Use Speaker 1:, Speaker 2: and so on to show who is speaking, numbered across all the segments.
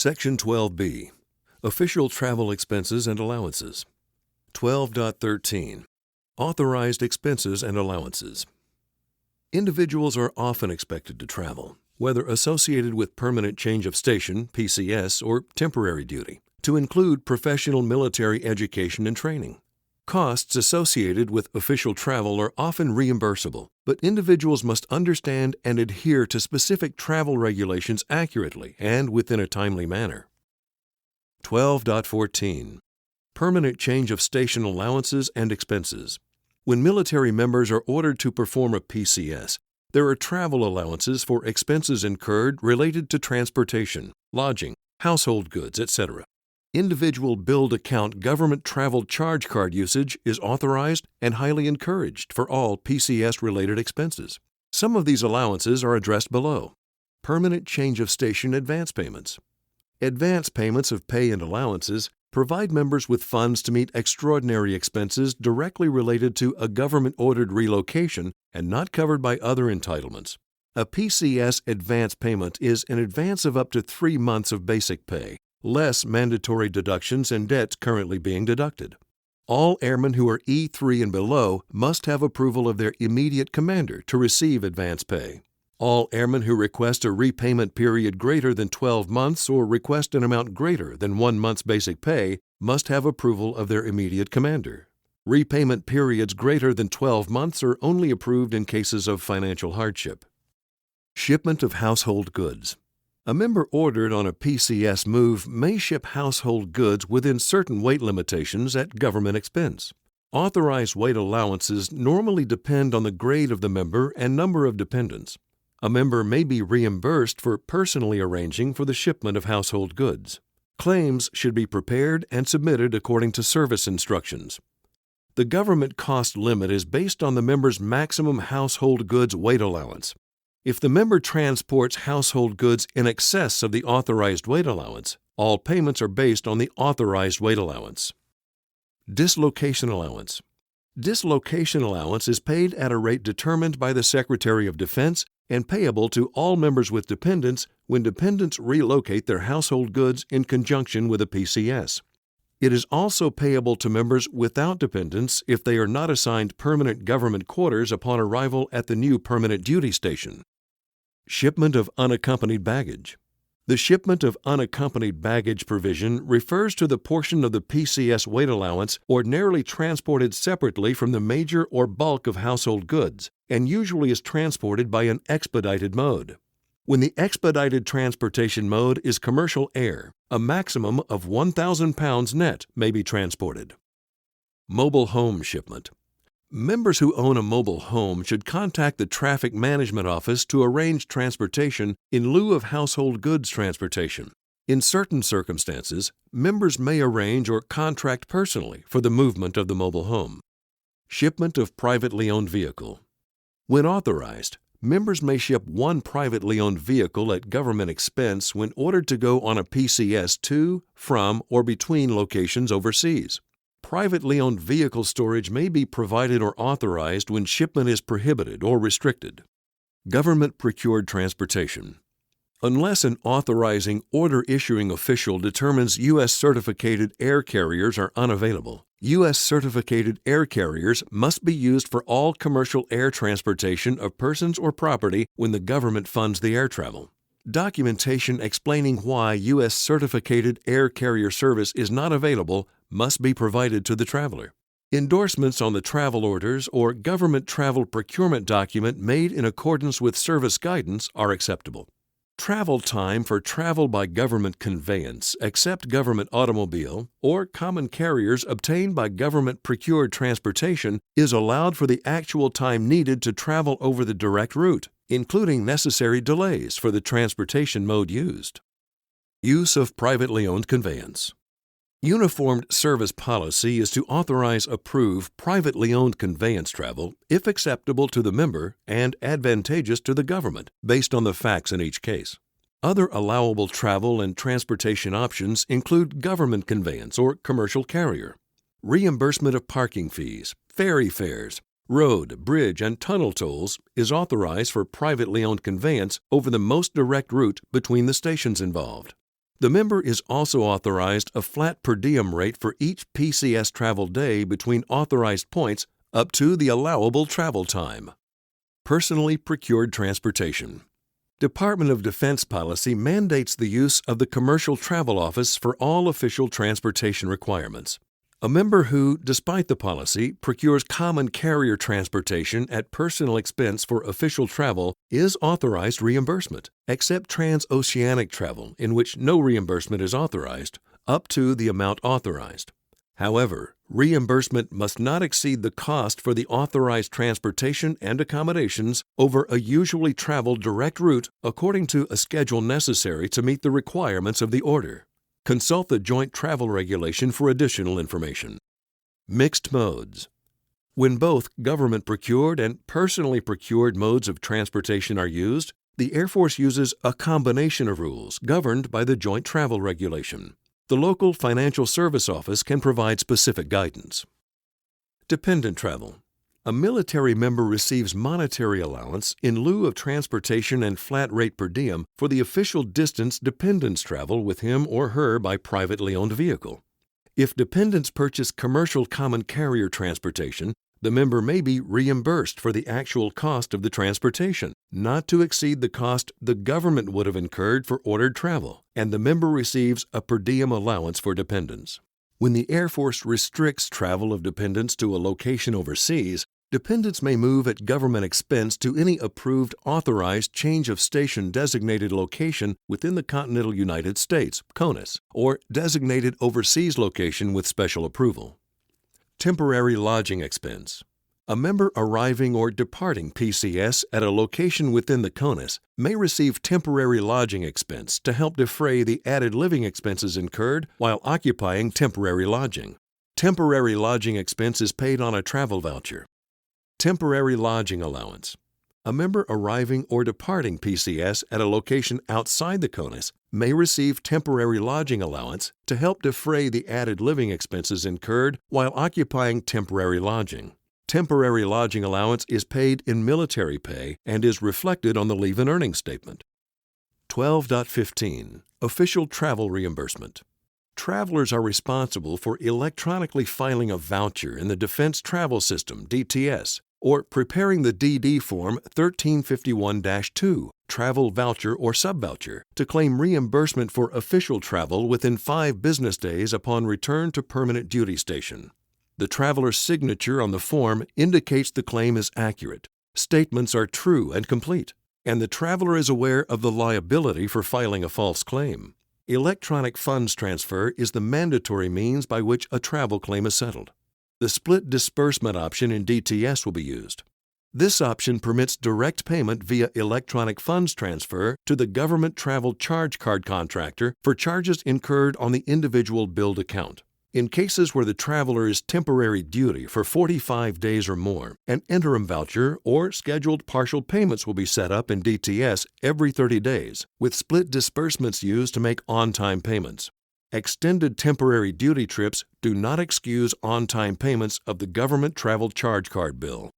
Speaker 1: Section 12B, Official Travel Expenses and Allowances. 12.13, Authorized Expenses and Allowances. Individuals are often expected to travel, whether associated with permanent change of station, PCS, or temporary duty, to include professional military education and training. Costs associated with official travel are often reimbursable, but individuals must understand and adhere to specific travel regulations accurately and within a timely manner. 12.14, Permanent Change of Station Allowances and Expenses. When military members are ordered to perform a PCS, there are travel allowances for expenses incurred related to transportation, lodging, household goods, etc. Individual billed account government travel charge card usage is authorized and highly encouraged for all PCS-related expenses. Some of these allowances are addressed below. Permanent change of station advance payments. Advance payments of pay and allowances provide members with funds to meet extraordinary expenses directly related to a government-ordered relocation and not covered by other entitlements. A PCS advance payment is an advance of up to 3 months of basic pay, less mandatory deductions and debts currently being deducted. All airmen who are E3 and below must have approval of their immediate commander to receive advance pay. All airmen who request a repayment period greater than 12 months or request an amount greater than 1 month's basic pay must have approval of their immediate commander. Repayment periods greater than 12 months are only approved in cases of financial hardship. Shipment of household goods. A member ordered on a PCS move may ship household goods within certain weight limitations at government expense. Authorized weight allowances normally depend on the grade of the member and number of dependents. A member may be reimbursed for personally arranging for the shipment of household goods. Claims should be prepared and submitted according to service instructions. The government cost limit is based on the member's maximum household goods weight allowance. If the member transports household goods in excess of the authorized weight allowance, all payments are based on the authorized weight allowance. Dislocation allowance. Dislocation allowance is paid at a rate determined by the Secretary of Defense and payable to all members with dependents when dependents relocate their household goods in conjunction with a PCS. It is also payable to members without dependents if they are not assigned permanent government quarters upon arrival at the new permanent duty station. Shipment of unaccompanied baggage. The shipment of unaccompanied baggage provision refers to the portion of the PCS weight allowance ordinarily transported separately from the major or bulk of household goods and usually is transported by an expedited mode. When the expedited transportation mode is commercial air, a maximum of 1,000 pounds net may be transported. Mobile home shipment. Members who own a mobile home should contact the Traffic Management Office to arrange transportation in lieu of household goods transportation. In certain circumstances, members may arrange or contract personally for the movement of the mobile home. Shipment of privately owned vehicle. When authorized, members may ship one privately owned vehicle at government expense when ordered to go on a PCS to, from, or between locations overseas. Privately owned vehicle storage may be provided or authorized when shipment is prohibited or restricted. Government-procured transportation. Unless an authorizing order-issuing official determines U.S. certificated air carriers are unavailable, U.S. certificated air carriers must be used for all commercial air transportation of persons or property when the government funds the air travel. Documentation explaining why U.S. certificated air carrier service is not available must be provided to the traveler. Endorsements on the travel orders or government travel procurement document made in accordance with service guidance are acceptable. Travel time for travel by government conveyance, except government automobile, or common carriers obtained by government-procured transportation is allowed for the actual time needed to travel over the direct route, including necessary delays for the transportation mode used. Use of privately owned conveyance. Uniformed service policy is to authorize, approve privately owned conveyance travel if acceptable to the member and advantageous to the government based on the facts in each case. Other allowable travel and transportation options include government conveyance or commercial carrier, reimbursement of parking fees, ferry fares, road, bridge, and tunnel tolls is authorized for privately owned conveyance over the most direct route between the stations involved. The member is also authorized a flat per diem rate for each PCS travel day between authorized points up to the allowable travel time. Personally procured transportation. Department of Defense policy mandates the use of the Commercial Travel Office for all official transportation requirements. A member who, despite the policy, procures common carrier transportation at personal expense for official travel is authorized reimbursement, except transoceanic travel, in which no reimbursement is authorized, up to the amount authorized. However, reimbursement must not exceed the cost for the authorized transportation and accommodations over a usually traveled direct route according to a schedule necessary to meet the requirements of the order. Consult the Joint Travel Regulation for additional information. Mixed modes. When both government-procured and personally procured modes of transportation are used, the Air Force uses a combination of rules governed by the Joint Travel Regulation. The local financial service office can provide specific guidance. Dependent travel. A military member receives monetary allowance in lieu of transportation and flat rate per diem for the official distance dependents travel with him or her by privately owned vehicle. If dependents purchase commercial common carrier transportation, the member may be reimbursed for the actual cost of the transportation, not to exceed the cost the government would have incurred for ordered travel, and the member receives a per diem allowance for dependents. When the Air Force restricts travel of dependents to a location overseas, dependents may move at government expense to any approved authorized change of station designated location within the continental United States, CONUS, or designated overseas location with special approval. Temporary lodging expense. A member arriving or departing PCS at a location within the CONUS may receive temporary lodging expense to help defray the added living expenses incurred while occupying temporary lodging. Temporary lodging expense is paid on a travel voucher. Temporary lodging allowance. A member arriving or departing PCS at a location outside the CONUS may receive temporary lodging allowance to help defray the added living expenses incurred while occupying temporary lodging. Temporary lodging allowance is paid in military pay and is reflected on the leave and earnings statement. 12.15 Official travel reimbursement. Travelers are responsible for electronically filing a voucher in the Defense Travel System, DTS, or preparing the DD Form 1351-2, Travel Voucher or Sub-Voucher, to claim reimbursement for official travel within 5 business days upon return to permanent duty station. The traveler's signature on the form indicates the claim is accurate, statements are true and complete, and the traveler is aware of the liability for filing a false claim. Electronic funds transfer is the mandatory means by which a travel claim is settled. The split disbursement option in DTS will be used. This option permits direct payment via electronic funds transfer to the government travel charge card contractor for charges incurred on the individual billed account. In cases where the traveler is temporary duty for 45 days or more, an interim voucher or scheduled partial payments will be set up in DTS every 30 days, with split disbursements used to make on-time payments. Extended temporary duty trips do not excuse on-time payments of the government travel charge card bill.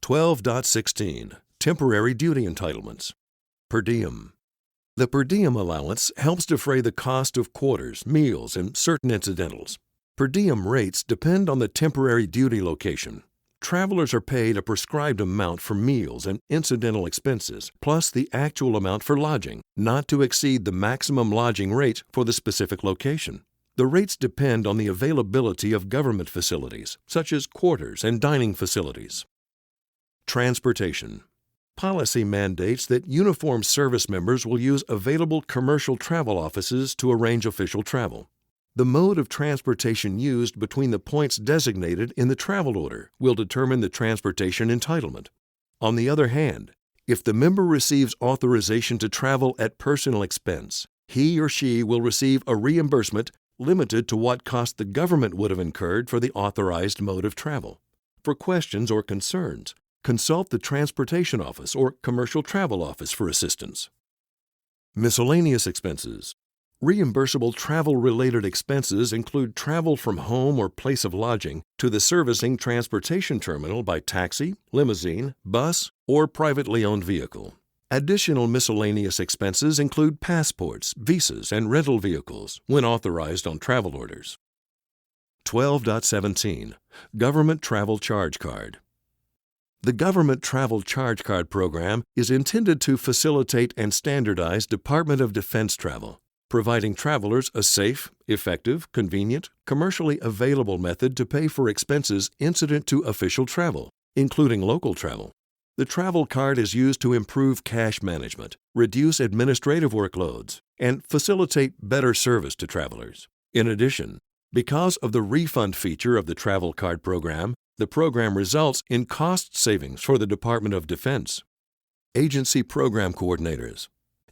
Speaker 1: 12.16 Temporary duty entitlements. Per diem. The per diem allowance helps defray the cost of quarters, meals, and certain incidentals. Per diem rates depend on the temporary duty location. Travelers are paid a prescribed amount for meals and incidental expenses, plus the actual amount for lodging, not to exceed the maximum lodging rate for the specific location. The rates depend on the availability of government facilities, such as quarters and dining facilities. Transportation. Policy mandates that uniformed service members will use available commercial travel offices to arrange official travel. The mode of transportation used between the points designated in the travel order will determine the transportation entitlement. On the other hand, if the member receives authorization to travel at personal expense, he or she will receive a reimbursement limited to what cost the government would have incurred for the authorized mode of travel. For questions or concerns, consult the Transportation Office or Commercial Travel Office for assistance. Miscellaneous expenses. Reimbursable travel-related expenses include travel from home or place of lodging to the servicing transportation terminal by taxi, limousine, bus, or privately owned vehicle. Additional miscellaneous expenses include passports, visas, and rental vehicles when authorized on travel orders. 12.17 Government Travel Charge Card. The Government Travel Charge Card program is intended to facilitate and standardize Department of Defense travel, providing travelers a safe, effective, convenient, commercially available method to pay for expenses incident to official travel, including local travel. The travel card is used to improve cash management, reduce administrative workloads, and facilitate better service to travelers. In addition, because of the refund feature of the travel card program, the program results in cost savings for the Department of Defense. Agency Program Coordinators.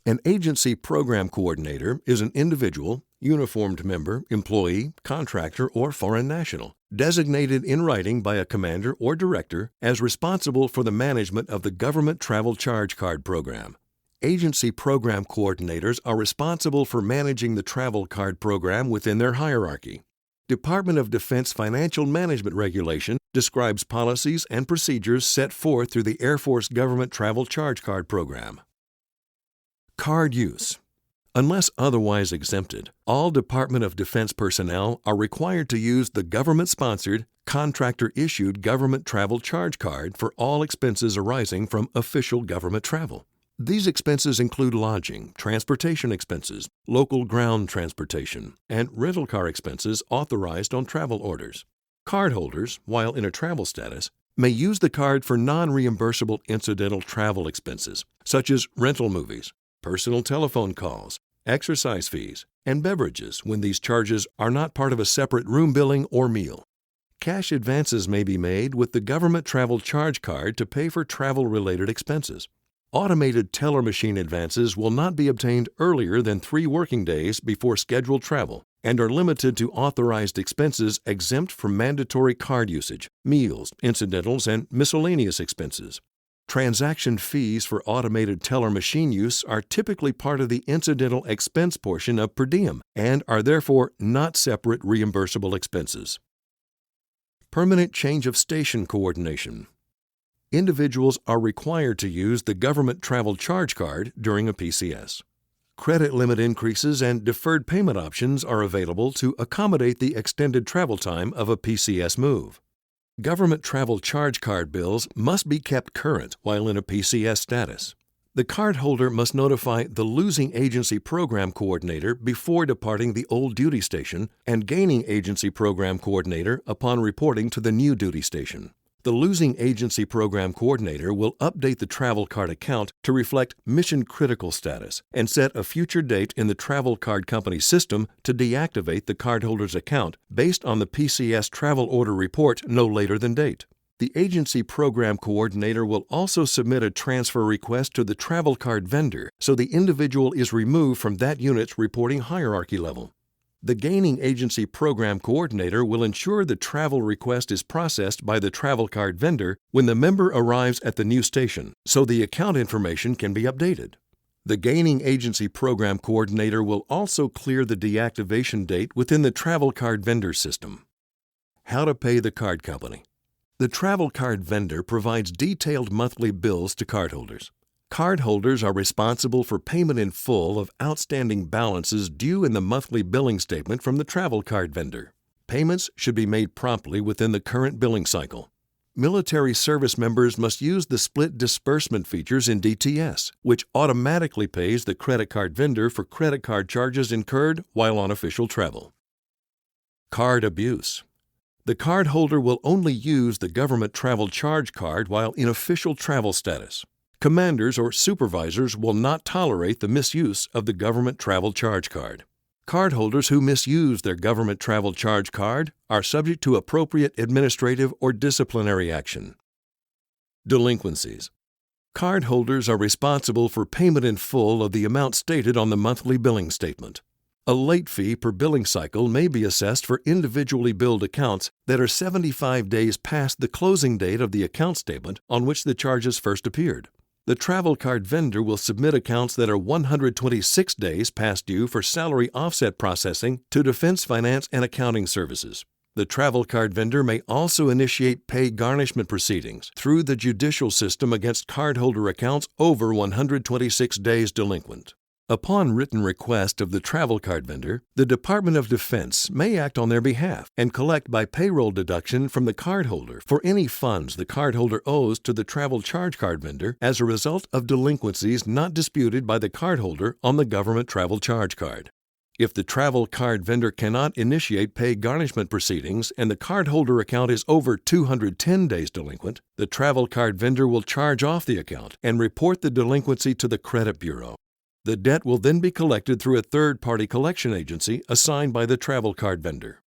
Speaker 1: An agency program coordinator is an individual, uniformed member, employee, contractor, or foreign national, designated in writing by a commander or director as responsible for the management of the Government Travel Charge Card program. Agency program coordinators are responsible for managing the travel card program within their hierarchy. Department of Defense Financial Management Regulation describes policies and procedures set forth through the Air Force Government Travel Charge Card program. Card use. Unless otherwise exempted, all Department of Defense personnel are required to use the government-sponsored, contractor-issued Government Travel Charge Card for all expenses arising from official government travel. These expenses include lodging, transportation expenses, local ground transportation, and rental car expenses authorized on travel orders. Cardholders, while in a travel status, may use the card for non-reimbursable incidental travel expenses, such as rental movies, personal telephone calls, exercise fees, and beverages when these charges are not part of a separate room billing or meal. Cash advances may be made with the Government Travel Charge Card to pay for travel-related expenses. Automated teller machine advances will not be obtained earlier than 3 working days before scheduled travel and are limited to authorized expenses exempt from mandatory card usage, meals, incidentals, and miscellaneous expenses. Transaction fees for automated teller machine use are typically part of the incidental expense portion of per diem and are therefore not separate reimbursable expenses. Permanent change of station coordination. Individuals are required to use the Government Travel Charge Card during a PCS. Credit limit increases and deferred payment options are available to accommodate the extended travel time of a PCS move. Government Travel Charge Card bills must be kept current while in a PCS status. The cardholder must notify the losing agency program coordinator before departing the old duty station and gaining agency program coordinator upon reporting to the new duty station. The losing agency program coordinator will update the travel card account to reflect mission-critical status and set a future date in the travel card company system to deactivate the cardholder's account based on the PCS travel order report no later than date. The agency program coordinator will also submit a transfer request to the travel card vendor so the individual is removed from that unit's reporting hierarchy level. The gaining agency program coordinator will ensure the travel request is processed by the travel card vendor when the member arrives at the new station, so the account information can be updated. The gaining agency program coordinator will also clear the deactivation date within the travel card vendor system. How to pay the card company. The travel card vendor provides detailed monthly bills to cardholders. Cardholders are responsible for payment in full of outstanding balances due in the monthly billing statement from the travel card vendor. Payments should be made promptly within the current billing cycle. Military service members must use the split disbursement features in DTS, which automatically pays the credit card vendor for credit card charges incurred while on official travel. Card abuse. The cardholder will only use the Government Travel Charge Card while in official travel status. Commanders or supervisors will not tolerate the misuse of the Government Travel Charge Card. Cardholders who misuse their Government Travel Charge Card are subject to appropriate administrative or disciplinary action. Delinquencies. Cardholders are responsible for payment in full of the amount stated on the monthly billing statement. A late fee per billing cycle may be assessed for individually billed accounts that are 75 days past the closing date of the account statement on which the charges first appeared. The travel card vendor will submit accounts that are 126 days past due for salary offset processing to Defense Finance and Accounting Services. The travel card vendor may also initiate pay garnishment proceedings through the judicial system against cardholder accounts over 126 days delinquent. Upon written request of the travel card vendor, the Department of Defense may act on their behalf and collect by payroll deduction from the cardholder for any funds the cardholder owes to the travel charge card vendor as a result of delinquencies not disputed by the cardholder on the government travel charge card. If the travel card vendor cannot initiate pay garnishment proceedings and the cardholder account is over 210 days delinquent, the travel card vendor will charge off the account and report the delinquency to the credit bureau. The debt will then be collected through a third-party collection agency assigned by the travel card vendor.